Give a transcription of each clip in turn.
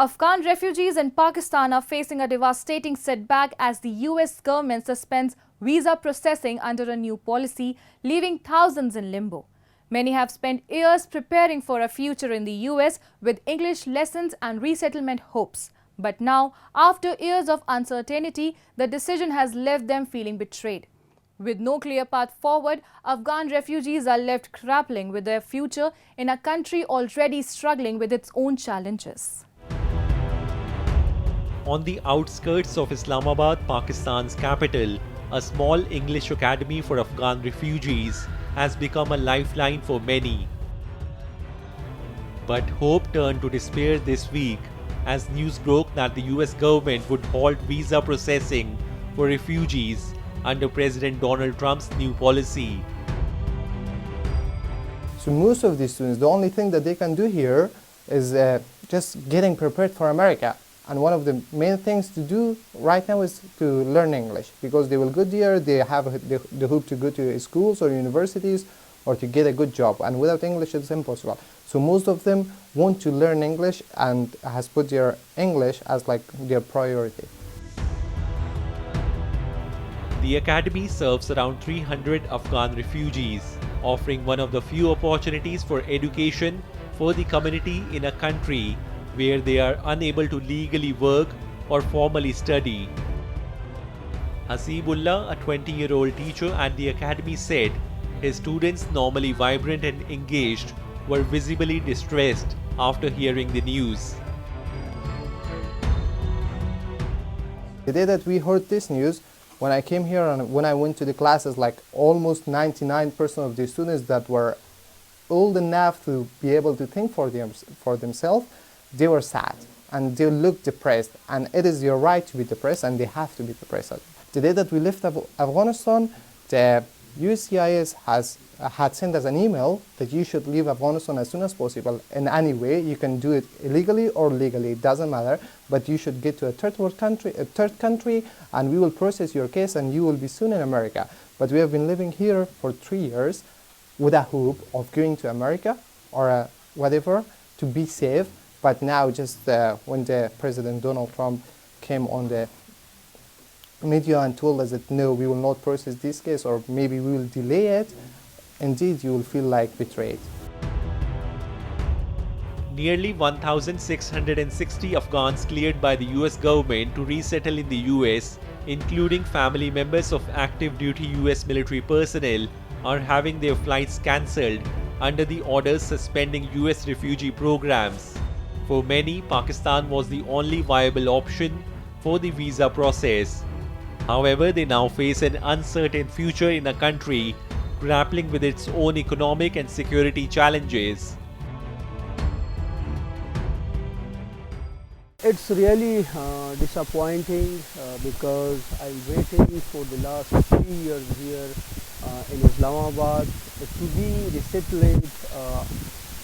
Afghan refugees in Pakistan are facing a devastating setback as the US government suspends visa processing under a new policy, leaving thousands in limbo. Many have spent years preparing for a future in the US with English lessons and resettlement hopes. But now, after years of uncertainty, the decision has left them feeling betrayed. With no clear path forward, Afghan refugees are left grappling with their future in a country already struggling with its own challenges. On the outskirts of Islamabad, Pakistan's capital, a small English academy for Afghan refugees has become a lifeline for many. But hope turned to despair this week as news broke that the US government would halt visa processing for refugees under President Donald Trump's new policy. So most of these students, the only thing that they can do here is just getting prepared for America. And one of the main things to do right now is to learn English, because they will go there, they have the hope to go to schools or universities or to get a good job. And without English, it's impossible. So most of them want to learn English and has put their English as like their priority. The academy serves around 300 Afghan refugees, offering one of the few opportunities for education for the community in a country where they are unable to legally work or formally study. Hasibullah, a 20-year-old teacher at the academy, said his students, normally vibrant and engaged, were visibly distressed after hearing the news. The day that we heard this news, when I came here and when I went to the classes, like almost 99% of the students that were old enough to be able to think for themselves, they were sad and they looked depressed, and it is your right to be depressed and they have to be depressed. The day that we left Afghanistan, the USCIS had sent us an email that you should leave Afghanistan as soon as possible in any way. You can do it illegally or legally, it doesn't matter, but you should get to a third country, and we will process your case and you will be soon in America. But we have been living here for 3 years with a hope of going to America or whatever to be safe. But now, just when the President Donald Trump came on the media and told us that no, we will not process this case, or maybe we will delay it, indeed you will feel like betrayed. Nearly 1,660 Afghans cleared by the US government to resettle in the US, including family members of active duty US military personnel, are having their flights cancelled under the orders suspending US refugee programs. For many, Pakistan was the only viable option for the visa process. However, they now face an uncertain future in a country grappling with its own economic and security challenges. It's really disappointing because I'm waiting for the last 3 years here in Islamabad to be resettled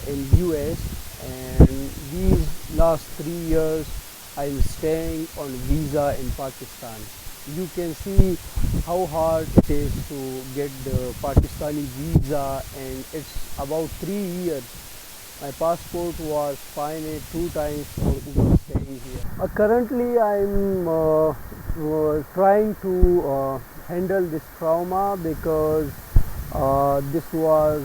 in US, and these last 3 years I'm staying on visa in Pakistan. You can see how hard it is to get the Pakistani visa, and it's about 3 years. My passport was fined 2 times for staying here. Currently I'm trying to handle this trauma because this was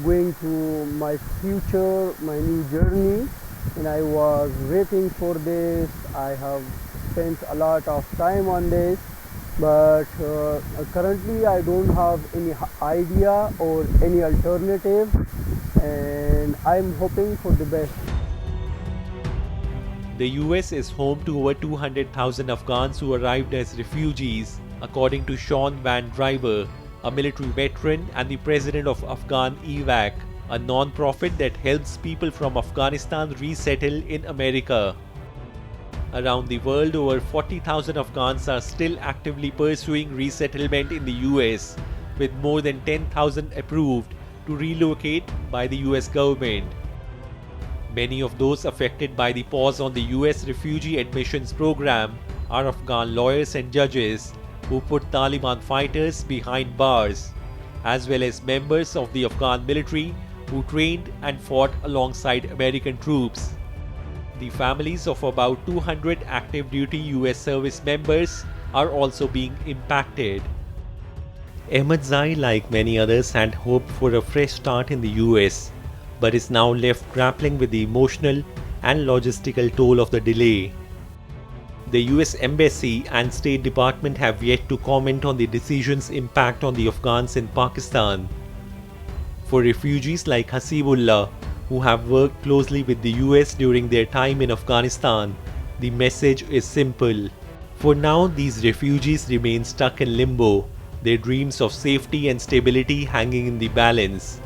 going to my future, my new journey, and I was waiting for this. I have spent a lot of time on this, but currently I don't have any idea or any alternative, and I'm hoping for the best. The US is home to over 200,000 Afghans who arrived as refugees, according to Sean Van Driver, a military veteran and the president of Afghan EVAC, a non-profit that helps people from Afghanistan resettle in America. Around the world, over 40,000 Afghans are still actively pursuing resettlement in the US, with more than 10,000 approved to relocate by the US government. Many of those affected by the pause on the US refugee admissions program are Afghan lawyers and judges who put Taliban fighters behind bars, as well as members of the Afghan military who trained and fought alongside American troops. The families of about 200 active duty US service members are also being impacted. Ahmadzai, like many others, had hoped for a fresh start in the US, but is now left grappling with the emotional and logistical toll of the delay. The US Embassy and State Department have yet to comment on the decision's impact on the Afghans in Pakistan. For refugees like Hasibullah, who have worked closely with the US during their time in Afghanistan, the message is simple. For now, these refugees remain stuck in limbo, their dreams of safety and stability hanging in the balance.